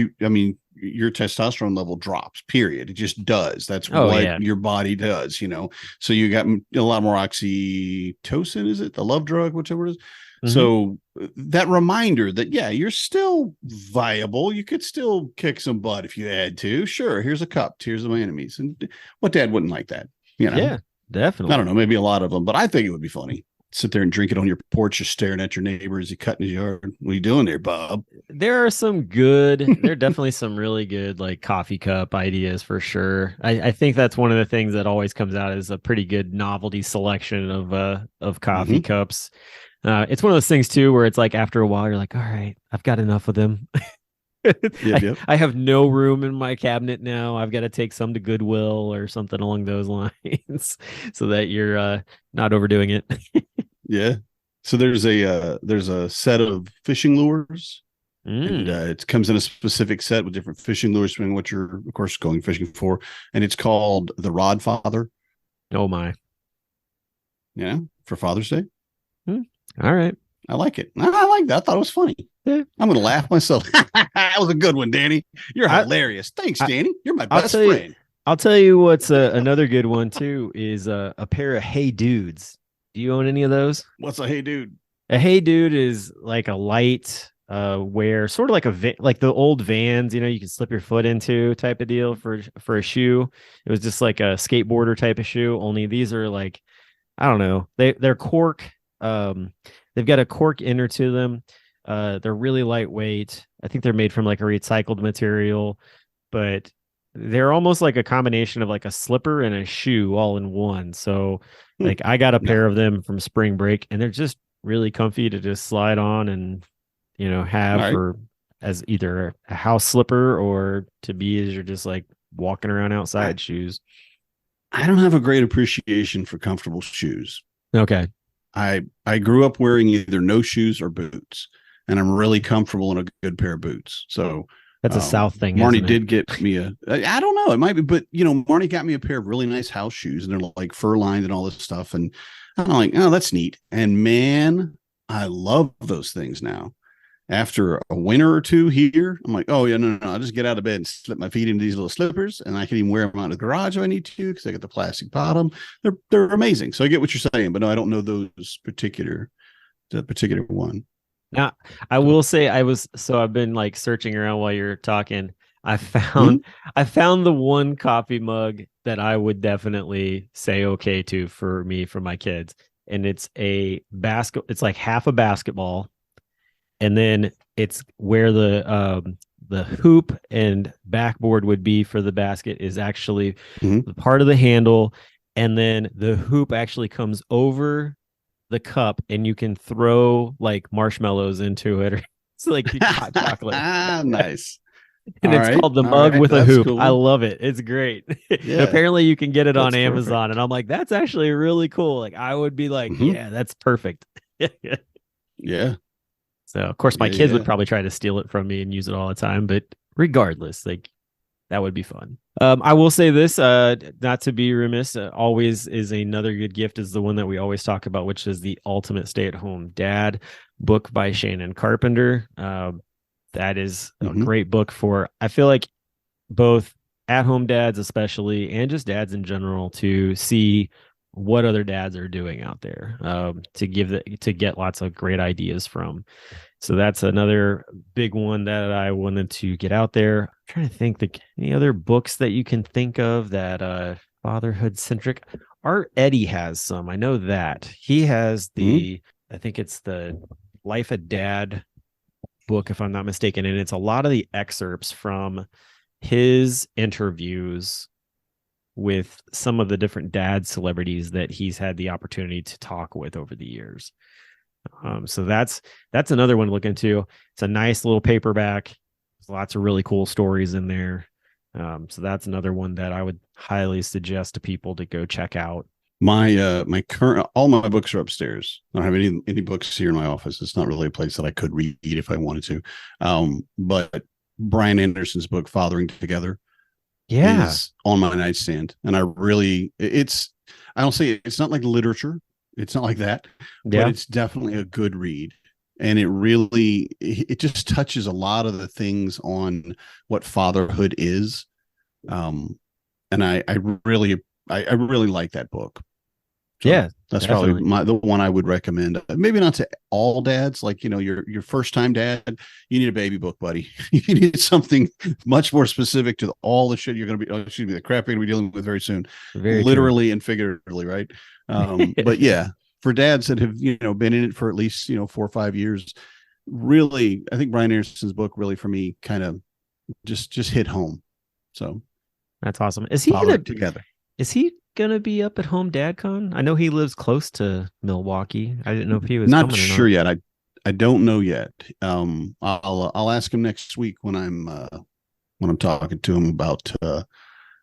your testosterone level drops, period. It just does. That's Oh, what yeah. your body does, you know. So you got a lot more oxytocin, is it the love drug, whichever it is? Mhm. So that reminder that, yeah, you're still viable. You could still kick some butt if you had to. Sure, here's a cup, tears of my enemies. And what dad wouldn't like that? You know, Yeah, I don't definitely. know, maybe a lot of them, but I think it would be funny. Sit there and drink it on your porch, just staring at your neighbor as he cut in his yard. What are you doing there, Bob? There are definitely some really good like coffee cup ideas for sure. I think that's one of the things that always comes out as a pretty good novelty selection of coffee Mm-hmm. cups. It's one of those things too where it's like after a while you're like, all right, I've got enough of them. Yep, yep. I have no room in my cabinet now. I've got to take some to Goodwill or something along those lines so that you're not overdoing it. Yeah. So there's a set of fishing lures, and Mm. it comes in a specific set with different fishing lures, depending on what you're, of course, going fishing for. And it's called the Rod Father. Oh my. Yeah, for Father's Day. Hmm. All right. I like it. I like that. I thought it was funny. Yeah. I'm gonna laugh myself. That was a good one, Danny. You're I, hilarious. Thanks, I Danny. You're my I'll best tell you. friend. I'll tell you what's another good one too is a pair of Hey Dudes. Do you own any of those? What's a hey dude? A Hey Dude is like a light wear, sort of like like the old Vans, you know, you can slip your foot into type of deal for a shoe. It was just like a skateboarder type of shoe. Only these are like I don't know. They're cork. They've got a cork inner to them. They're really lightweight. I think they're made from like a recycled material, but they're almost like a combination of like a slipper and a shoe all in one. So Hmm. like I got a No. pair of them from spring break and they're just really comfy to just slide on and All have right. for as either a house slipper or to be as you're just like walking around I, outside shoes. I don't have a great appreciation for comfortable shoes. Okay. I grew up wearing either no shoes or boots, and I'm really comfortable in a good pair of boots. So That's a South thing, Marnie isn't it? did get me I don't know, it might be, but you know, Marnie got me a pair of really nice house shoes, and they're like fur lined and all this stuff, and I'm like, oh, that's neat. And man, I love those things now. After a winter or two here, I'm like, oh yeah, no, I'll just get out of bed and slip my feet into these little slippers, and I can even wear them out in the garage if I need to because I got the plastic bottom. They're amazing. So I get what you're saying, but no, I don't know that particular one. Now, I So, will say I've been like searching around while you're talking. I hmm? found I found the one coffee mug that I would definitely say okay to for me for my kids. And it's a basket, it's like half a basketball, and then it's where the hoop and backboard would be for the basket is actually Hmm. the part of the handle, and then the hoop actually comes over the cup and you can throw like marshmallows into it or it's like hot chocolate. Nice. And All it's right. called the All mug right. with a That's hoop. I cool. love it. It's great. And Yeah. apparently you can get it on That's Amazon. perfect. And I'm like, that's actually really cool. Like I would be like, Hmm. yeah, that's perfect. Yeah. So of course my Yeah. kids would Yeah. probably try to steal it from me and use it all the time, but regardless, like that would be fun. I will say this, not to be remiss, always is another good gift is the one that we always talk about, which is the Ultimate Stay-at-Home Dad book by Shannon Carpenter. That is a Hmm. great book for, I feel like both at-home dads, especially, and just dads in general, to see what other dads are doing out there, to get lots of great ideas from. So that's another big one that I wanted to get out there. I'm trying to think any other books that you can think of that fatherhood centric. Art Eddie has some. I know that. He has Hmm. I think it's the Life of Dad book, if I'm not mistaken. And it's a lot of the excerpts from his interviews with some of the different dad celebrities that he's had the opportunity to talk with over the years. So that's another one to look into. It's a nice little paperback. There's lots of really cool stories in there. So that's another one that I would highly suggest to people to go check out. My current all my books are upstairs. I don't have any books here in my office. It's not really a place that I could read if I wanted to. But Brian Anderson's book Fathering Together Yeah. is on my nightstand, and I don't say it's not like literature. It's not like that, but Yeah. it's definitely a good read. and it just touches a lot of the things on what fatherhood is. And I really like that book. So Yeah, that's definitely. probably the one I would recommend. Maybe not to all dads, like, your first time dad, you need a baby book, buddy. You need something much more specific to all the shit you're going to be, the crap you're going to be dealing with very soon, Very literally and figuratively. Right. But yeah, for dads that have, been in it for at least, 4 or 5 years, really, I think Brian Anderson's book really, for me, kind of just hit home. So That's awesome. together. Is he gonna be up at Home DadCon? I know he lives close to Milwaukee. I didn't know if he was Not coming sure or not. yet. I don't know yet. I'll ask him next week when I'm talking to him about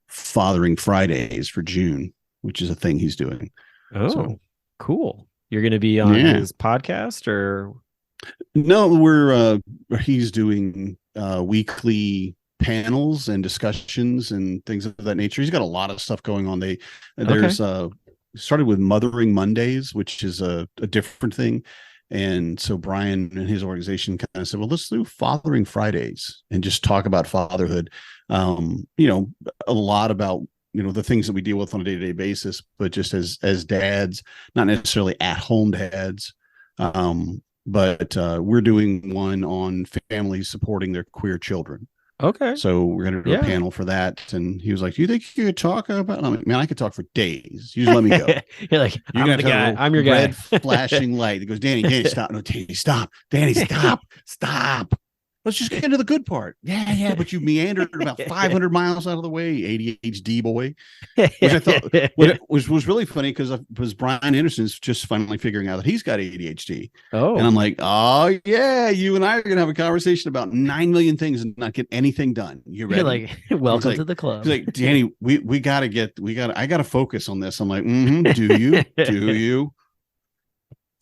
Fathering Fridays for June, which is a thing he's doing. Oh, So, cool. You're gonna be on Yeah. his podcast, or no, he's doing weekly panels and discussions and things of that nature. He's got a lot of stuff going on. There's started with Mothering Mondays, which is a different thing. And so Brian and his organization kind of said, well, let's do Fathering Fridays and just talk about fatherhood. A lot about, the things that we deal with on a day-to-day basis, but just as dads, not necessarily at home dads. But we're doing one on families supporting their queer children. okay. So we're going to do a panel for that. And he was like, do you think you could talk about, I'm like, man, I could talk for days. You just let me go. You're like, You're I'm the guy. I'm your guy. red flashing light. He goes, Danny, stop. No, Danny, stop. Danny, stop. Let's just get into the good part. Yeah. But you meandered about 500 miles out of the way, ADHD boy. Which I thought was really funny because Brian Anderson's just finally figuring out that he's got ADHD. Oh, And I'm like, oh yeah, you and I are gonna have a conversation about 9 million things and not get anything done. You ready? you're like, welcome to the club. He's like, Danny, I gotta focus on this. I'm like, do you?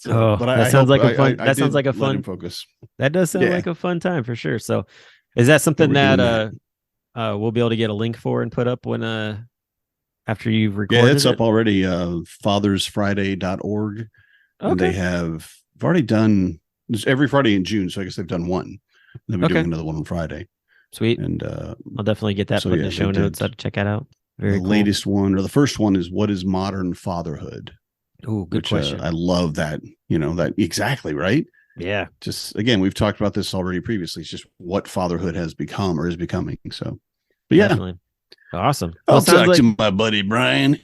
So, but that sounds like a fun. That sounds like a fun focus. That does sound like a fun time for sure. So, is that something that we'll be able to get a link for and put up when after you've recorded? Yeah, it's up already. Fathersfriday.org. And they have already done this every Friday in June. So I guess they've done one. They'll be doing another one on Friday. Sweet. And I'll definitely get that put in the show notes. I'll check that out. Very cool. Latest one, or the first one, is what is modern fatherhood? Oh, good question. I love that. That exactly right. Yeah. Just again, we've talked about this already previously. It's just what fatherhood has become or is becoming. So, but yeah, definitely. Awesome. I'll talk to my buddy Brian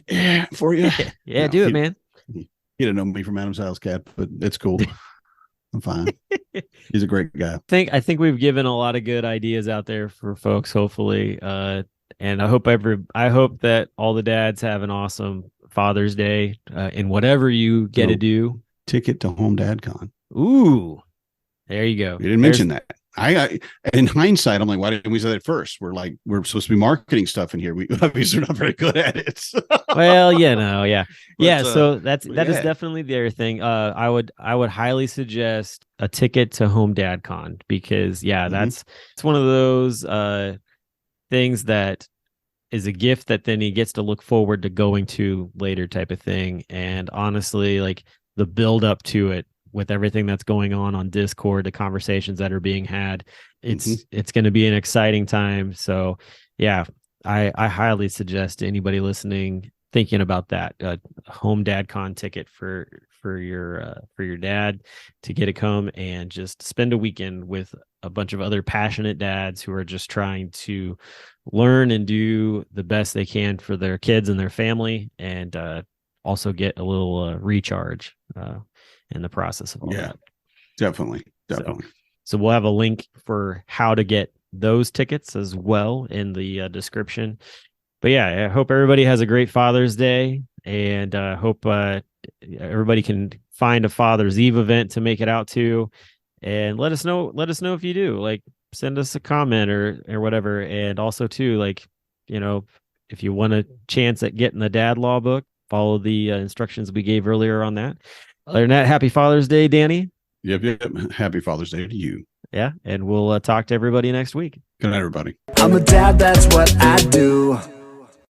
for you. Yeah, do it, man. He didn't know me from Adam's House Cat, but it's cool. I'm fine. He's a great guy. I think we've given a lot of good ideas out there for folks, hopefully. And I hope that all the dads have an awesome Father's Day in whatever you get to do. Ticket to Home DadCon. Ooh, there you go. You didn't mention that. I in hindsight, I'm like, why didn't we say that first? We're supposed to be marketing stuff in here. We obviously are not very good at it. Well, yeah. But, so that is definitely the other thing. I would highly suggest a ticket to Home DadCon because it's one of those things that is a gift that then he gets to look forward to going to later type of thing. And honestly, like the build up to it with everything that's going on Discord, the conversations that are being had, it's going to be an exciting time. So yeah, I highly suggest to anybody listening thinking about that Home DadCon ticket for your dad to get to come and just spend a weekend with a bunch of other passionate dads who are just trying to learn and do the best they can for their kids and their family, and also get a little recharge in the process of all that. Definitely. So we'll have a link for how to get those tickets as well in the description. But yeah, I hope everybody has a great Father's Day, and hope everybody can find a Father's Eve event to make it out to, and let us know if you do. Like, send us a comment or whatever. And also too, like, if you want a chance at getting the Dad Law book, follow the instructions we gave earlier on that. Other than that, happy Father's Day, Danny. Yep. Happy Father's Day to you. Yeah, and we'll talk to everybody next week. Good night, everybody. I'm a dad, that's what I do.